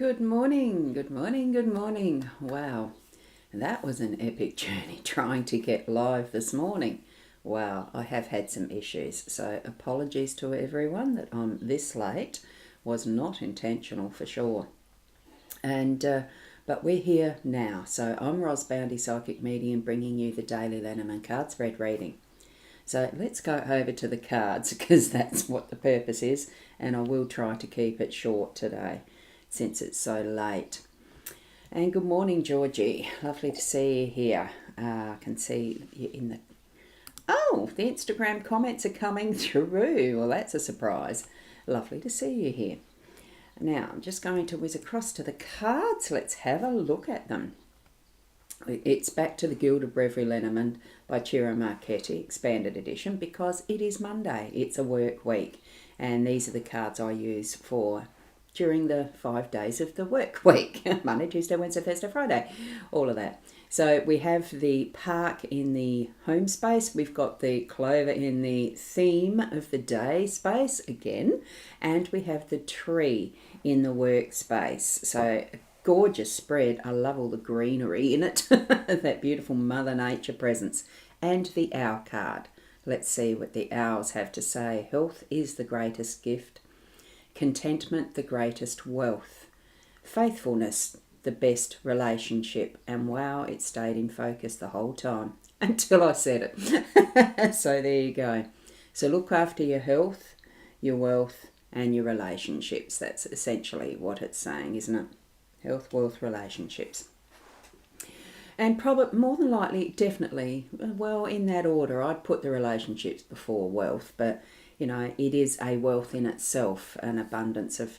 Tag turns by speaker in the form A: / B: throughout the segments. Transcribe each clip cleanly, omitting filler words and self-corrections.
A: Good morning, good morning, good morning. Wow, that was an epic journey trying to get live this morning. Wow, I have had some issues, so apologies to everyone that I'm this late. Was not intentional for sure. And but we're here now. So I'm Boundy, Psychic Medium, bringing you the daily Lenormand card spread reading. So let's go over to the cards because that's what the purpose is, and I will try to keep it short today since it's so late. And good morning, Georgie. Lovely to see you here. I can see you in the... Oh, the Instagram comments are coming through. Well, that's a surprise. Lovely to see you here. Now, I'm just going to whiz across to the cards. Let's have a look at them. It's back to the Guild of Breviary Lenormand by Ciro Marchetti, expanded edition, because it is Monday. It's a work week. And these are the cards I use for during the 5 days of the work week. Monday, Tuesday, Wednesday, Thursday, Friday. All of that. So we have the park in the home space. We've got the clover in the theme of the day space again. And we have the tree in the workspace. So gorgeous spread. I love all the greenery in it. That beautiful Mother Nature presence. And the owl card. Let's see what the owls have to say. Health is the greatest gift. Contentment, the greatest wealth. Faithfulness, the best relationship. And wow, it stayed in focus the whole time until I said it. So there you go. So look after your health, your wealth, and your relationships. That's essentially what it's saying, isn't it? Health, wealth, relationships. And probably, more than likely, definitely, well, in that order, I'd put the relationships before wealth, but you know, it is a wealth in itself, an abundance of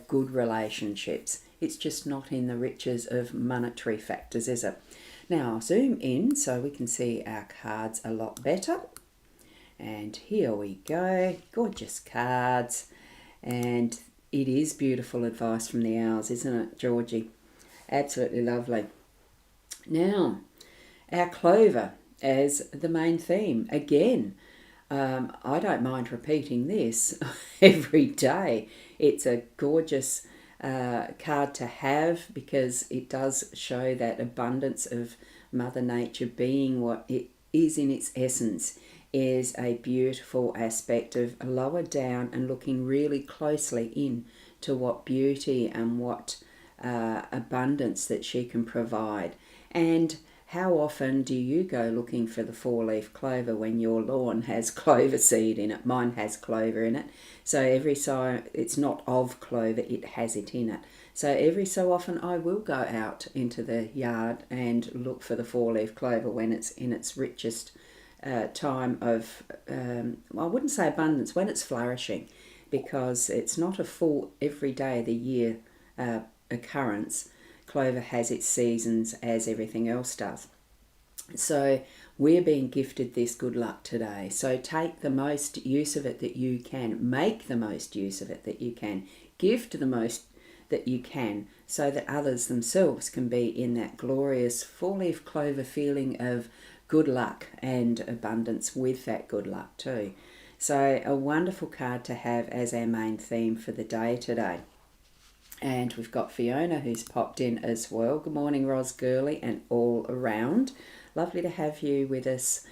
A: good relationships. It's just not in the riches of monetary factors, is it? Now, I'll zoom in so we can see our cards a lot better. And here we go. Gorgeous cards. And it is beautiful advice from the owls, isn't it, Georgie? Absolutely lovely. Now, our clover as the main theme. Again, I don't mind repeating this every day. It's a gorgeous card to have because it does show that abundance of Mother Nature being what it is in its essence is a beautiful aspect of lower down and looking really closely in to what beauty and what abundance that she can provide. And how often do you go looking for the four-leaf clover when your lawn has clover seed in it? Mine has clover in it. So it's not of clover, it has it in it. So every so often I will go out into the yard and look for the four-leaf clover when it's in its richest time of, I wouldn't say abundance, when it's flourishing, because it's not a full every day of the year occurrence. Clover has its seasons as everything else does. So we're being gifted this good luck today. So take the most use of it that you can. Make the most use of it that you can. Gift the most that you can so that others themselves can be in that glorious four-leaf clover feeling of good luck and abundance with that good luck too. So a wonderful card to have as our main theme for the day today. And we've got Fiona who's popped in as well. Good morning, Ros Gurley and all around. Lovely to have you with us,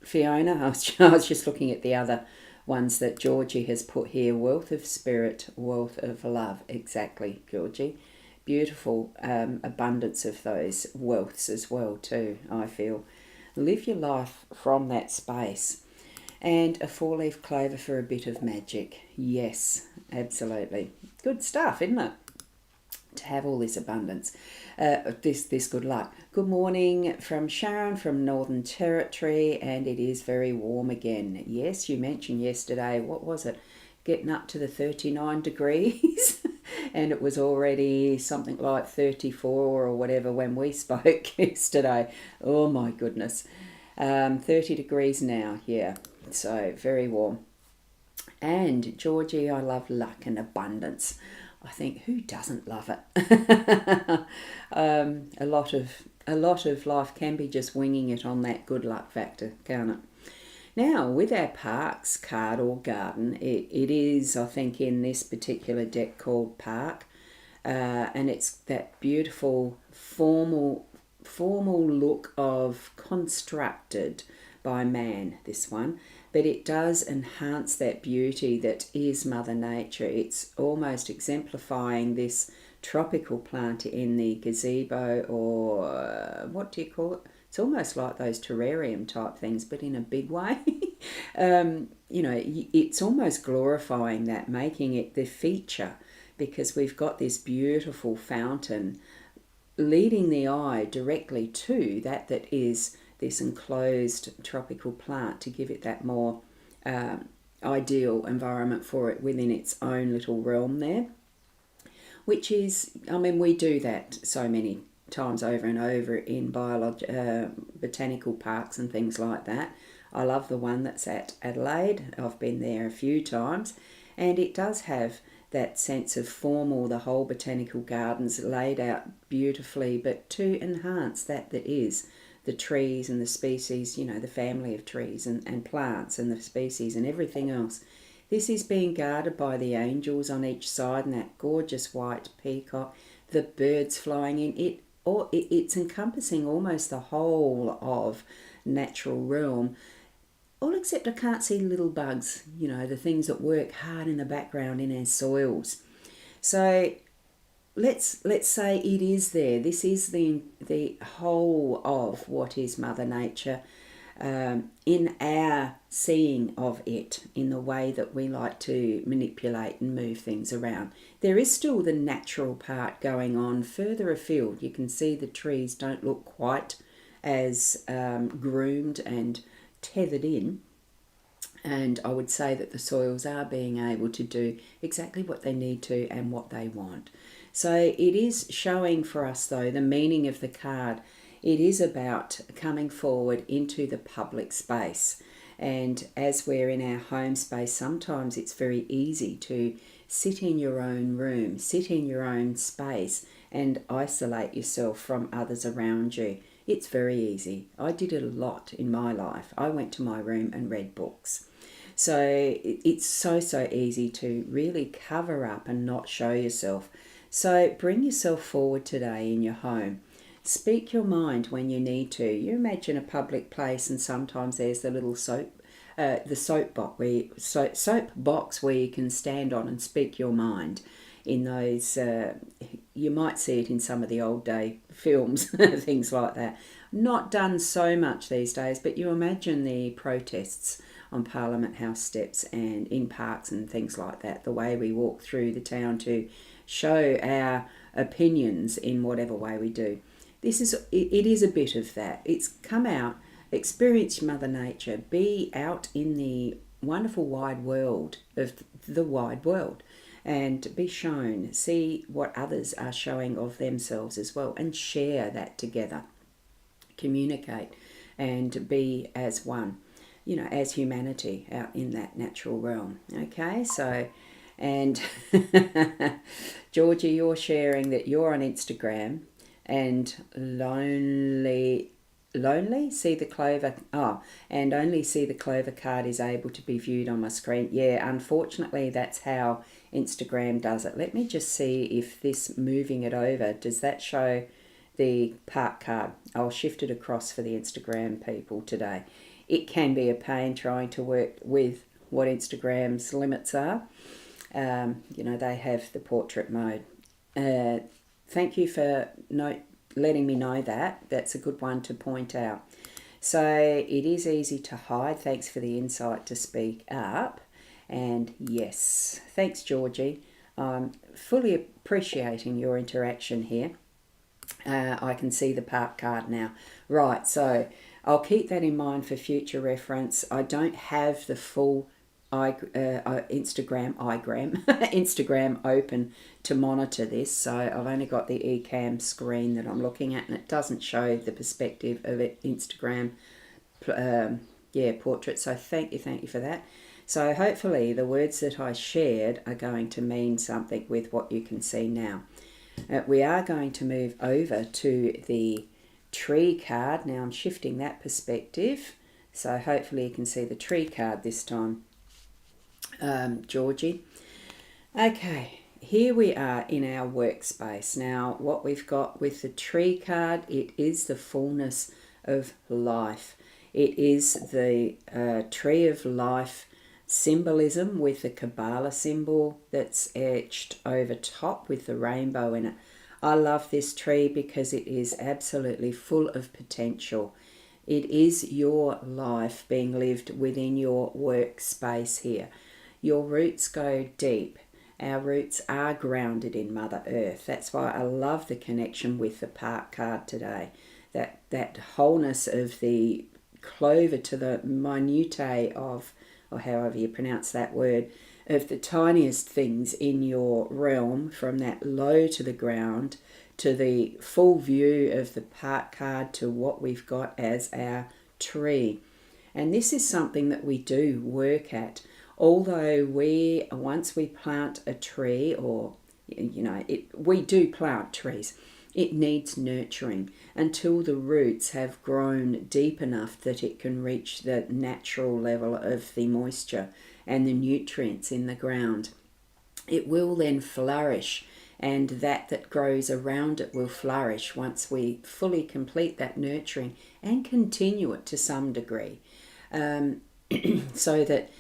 A: Fiona. I was just looking at the other ones that Georgie has put here. Wealth of spirit, wealth of love. Exactly, Georgie. Beautiful abundance of those wealths as well too, I feel. Live your life from that space. And a four-leaf clover for a bit of magic. Yes, absolutely. Good stuff, isn't it? To have all this abundance, this good luck. Good morning from Sharon from Northern Territory, and it is very warm again. Yes, you mentioned yesterday, what was it? Getting up to the 39 degrees, and it was already something like 34 or whatever when we spoke yesterday. Oh my goodness. 30 degrees now, yeah. So very warm. And Georgie, I love luck and abundance. I think who doesn't love it? A lot of life can be just winging it on that good luck factor, can't it? Now, with our parks card or garden, it is, I think, in this particular deck called Park, and it's that beautiful formal look of constructed by man, this one, but it does enhance that beauty that is Mother Nature. It's almost exemplifying this tropical plant in the gazebo, or what do you call it? It's almost like those terrarium type things, but in a big way. It's almost glorifying that, making it the feature, because we've got this beautiful fountain leading the eye directly to that is this enclosed tropical plant, to give it that more ideal environment for it within its own little realm there. Which is, I mean, we do that so many times over and over in botanical parks and things like that. I love the one that's at Adelaide. I've been there a few times, and it does have that sense of formal, the whole botanical gardens laid out beautifully, but to enhance that is the trees and the species, the family of trees and plants and the species and everything else. This is being guarded by the angels on each side, and that gorgeous white peacock, the birds flying in. It's encompassing almost the whole of natural realm. All except I can't see little bugs, the things that work hard in the background in our soils. So let's say it is there. This is the whole of what is Mother Nature, in our seeing of it, in the way that we like to manipulate and move things around. There is still the natural part going on further afield. You can see the trees don't look quite as groomed and tethered in, and I would say that the soils are being able to do exactly what they need to and what they want. So it is showing for us, though, the meaning of the card. It is about coming forward into the public space, and as we're in our home space, sometimes it's very easy to sit in your own room, sit in your own space and isolate yourself from others around you. It's very easy. I did it a lot in my life. I went to my room and read books. So it's so easy to really cover up and not show yourself. So bring yourself forward today in your home. Speak your mind when you need to. You imagine a public place, and sometimes there's the little soapbox where you can stand on and speak your mind. In those, you might see it in some of the old day films, things like that. Not done so much these days, but you imagine the protests on Parliament House steps and in parks and things like that, the way we walk through the town to show our opinions in whatever way we do. It is a bit of that. It's come out, experience Mother Nature, be out in the wonderful wide world of the wide world, and be shown, see what others are showing of themselves as well, and share that together. Communicate and be as one, as humanity out in that natural realm. Okay, so, and Georgie, you're sharing that you're on Instagram and lonely see the clover and only see the clover card is able to be viewed on my screen. Yeah, unfortunately that's how Instagram does it. Let me just see if this moving it over, does that show the park card? I'll shift it across for the Instagram people today. It can be a pain trying to work with what Instagram's limits are. They have the portrait mode. Thank you for letting me know that. That's a good one to point out. So it is easy to hide. Thanks for the insight to speak up. And yes, thanks, Georgie. I'm fully appreciating your interaction here. I can see the park card now. Right, so I'll keep that in mind for future reference. I don't have the full Instagram open to monitor this, so I've only got the eCam screen that I'm looking at, and it doesn't show the perspective of it Instagram portrait. So thank you for that. So hopefully the words that I shared are going to mean something with what you can see now. We are going to move over to the tree card. Now I'm shifting that perspective So hopefully you can see the tree card this time, Georgie. Okay, here we are in our workspace. Now, what we've got with the tree card, it is the fullness of life. It is the tree of life symbolism with the Kabbalah symbol that's etched over top with the rainbow in it. I love this tree because it is absolutely full of potential. It is your life being lived within your workspace here. Your roots go deep. Our roots are grounded in Mother Earth. That's why I love the connection with the park card today. That wholeness of the clover to the minutiae of, or however you pronounce that word, of the tiniest things in your realm, from that low to the ground to the full view of the park card to what we've got as our tree. And this is something that we do work at. Although once we plant a tree, or we do plant trees, it needs nurturing until the roots have grown deep enough that it can reach the natural level of the moisture and the nutrients in the ground. It will then flourish, and that grows around it will flourish once we fully complete that nurturing and continue it to some degree, so that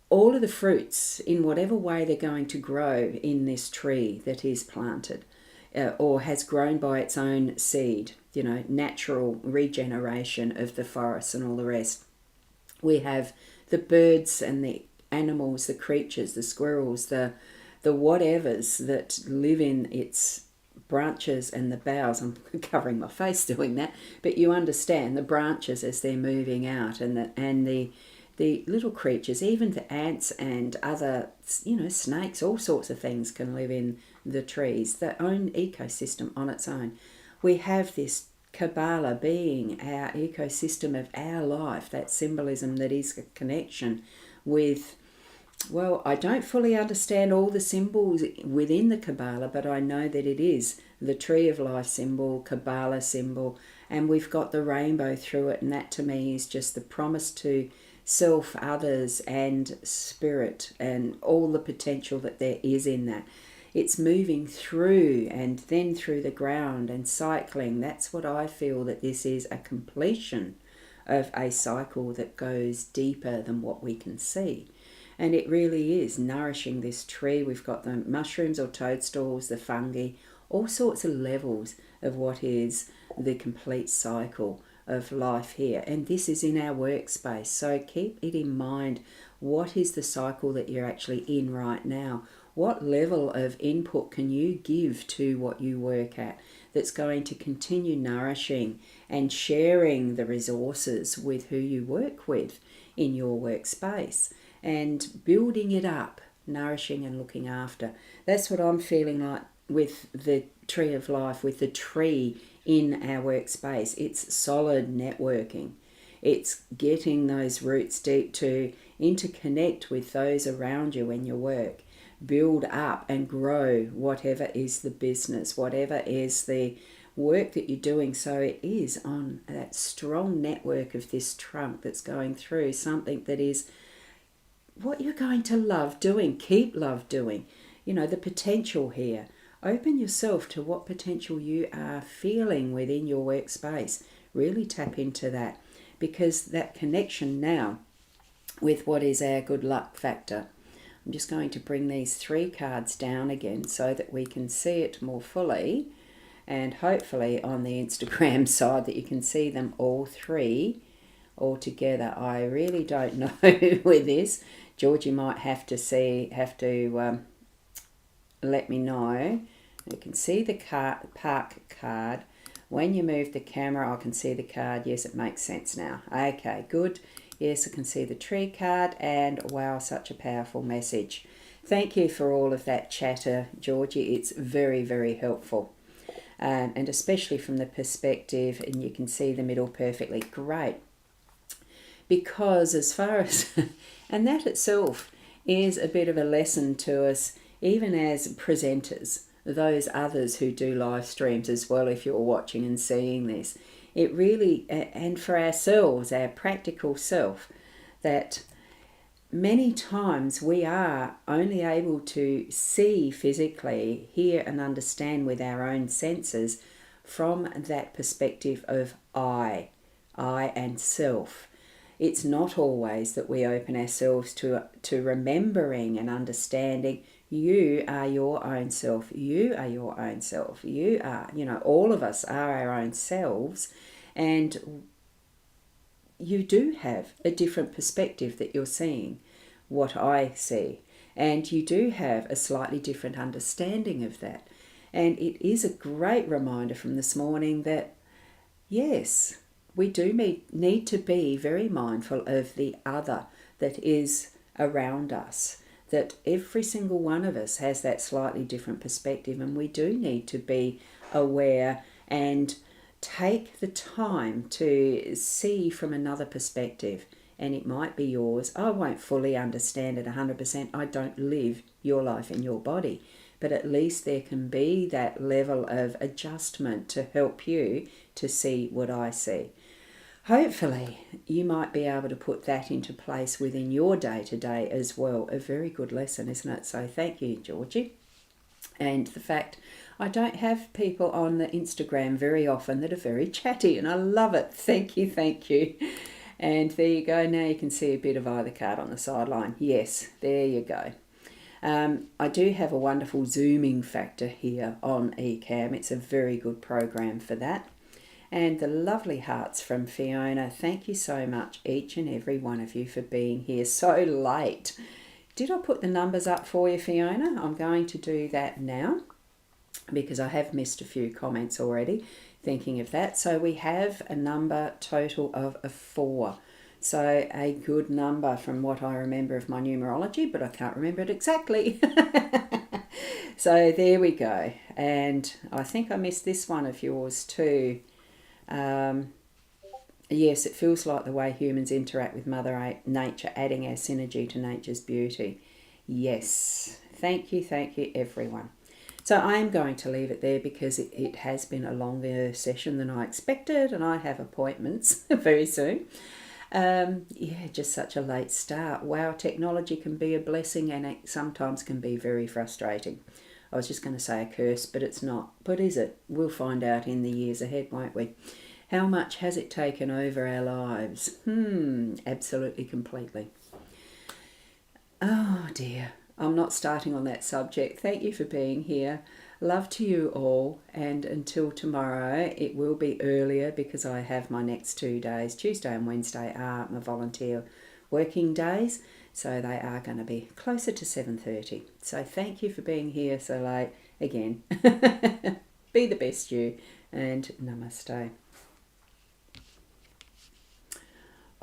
A: all of the fruits, in whatever way they're going to grow in this tree that is planted, or has grown by its own seed, natural regeneration of the forest and all the rest. We have the birds and the animals, the creatures, the squirrels, the whatevers that live in its branches and the boughs. I'm covering my face doing that, but you understand the branches as they're moving out, and the little creatures, even the ants and other, snakes, all sorts of things can live in the trees, their own ecosystem on its own. We have this Kabbalah being our ecosystem of our life, that symbolism that is a connection with, well, I don't fully understand all the symbols within the Kabbalah, but I know that it is the tree of life symbol, Kabbalah symbol, and we've got the rainbow through it, and that to me is just the promise to self, others, and spirit, and all the potential that there is in that. It's moving through and then through the ground and cycling. That's what I feel, that this is a completion of a cycle that goes deeper than what we can see. And it really is nourishing this tree. We've got the mushrooms or toadstools, the fungi, all sorts of levels of what is the complete cycle of life here. And this is in our workspace. So keep it in mind. What is the cycle that you're actually in right now? What level of input can you give to what you work at that's going to continue nourishing and sharing the resources with who you work with in your workspace and building it up, nourishing and looking after? That's what I'm feeling like with the tree of life, with the tree in our workspace. It's solid networking. It's getting those roots deep to interconnect with those around you in your work. Build up and grow whatever is the business, whatever is the work that you're doing. So it is on that strong network of this trunk that's going through something that is what you're going to love doing, keep love doing. The potential here. Open yourself to what potential you are feeling within your workspace. Really tap into that, because that connection now with what is our good luck factor. I'm just going to bring these 3 cards down again so that we can see it more fully, and hopefully on the Instagram side that you can see them all 3 all together. I really don't know with this. Georgie might have to let me know. You can see the park card. When you move the camera, I can see the card. Yes, it makes sense now. Okay, good. Yes, I can see the tree card, and wow, such a powerful message. Thank you for all of that chatter, Georgie. It's very, very helpful. And especially from the perspective, and you can see the middle perfectly. Great. Because as far as, and that itself is a bit of a lesson to us, even as presenters, those others who do live streams as well, if you're watching and seeing this, it really, and for ourselves, our practical self, that many times we are only able to see physically, hear and understand with our own senses from that perspective of I and self. It's not always that we open ourselves to remembering and understanding you are your own self. You are your own self. You are, all of us are our own selves. And you do have a different perspective that you're seeing, what I see. And you do have a slightly different understanding of that. And it is a great reminder from this morning that, yes, we do need to be very mindful of the other that is around us, that every single one of us has that slightly different perspective, and we do need to be aware and take the time to see from another perspective. And it might be yours. I won't fully understand it 100%. I don't live your life in your body. But at least there can be that level of adjustment to help you to see what I see. Hopefully, you might be able to put that into place within your day-to-day as well. A very good lesson, isn't it? So thank you, Georgie. And the fact I don't have people on the Instagram very often that are very chatty, and I love it. Thank you, thank you. And there you go. Now you can see a bit of either card on the sideline. Yes, there you go. I do have a wonderful zooming factor here on eCam. It's a very good program for that. And the lovely hearts from Fiona. Thank you so much, each and every one of you, for being here so late. Did I put the numbers up for you, Fiona? I'm going to do that now because I have missed a few comments already thinking of that. So we have a number total of a 4. So a good number from what I remember of my numerology, but I can't remember it exactly. So there we go. And I think I missed this one of yours too. Yes, it feels like the way humans interact with Mother Nature, adding our synergy to nature's beauty. Yes, thank you, everyone. So I am going to leave it there because it has been a longer session than I expected, and I have appointments very soon. Yeah, just such a late start. Wow, technology can be a blessing, and it sometimes can be very frustrating. I was just going to say a curse, but it's not. But is it? We'll find out in the years ahead, won't we? How much has it taken over our lives? Absolutely, completely. Oh dear, I'm not starting on that subject. Thank you for being here. Love to you all, and until tomorrow, it will be earlier because I have my next 2 days. Tuesday and Wednesday are my volunteer working days, so they are going to be closer to 7:30. So thank you for being here so late again. Be the best you, and namaste.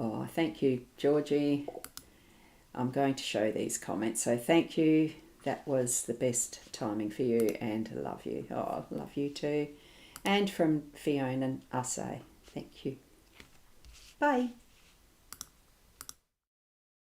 A: Oh, thank you, Georgie. I'm going to show these comments. So thank you. That was the best timing for you, and love you. Oh, love you too. And from Fiona, I say thank you. Bye.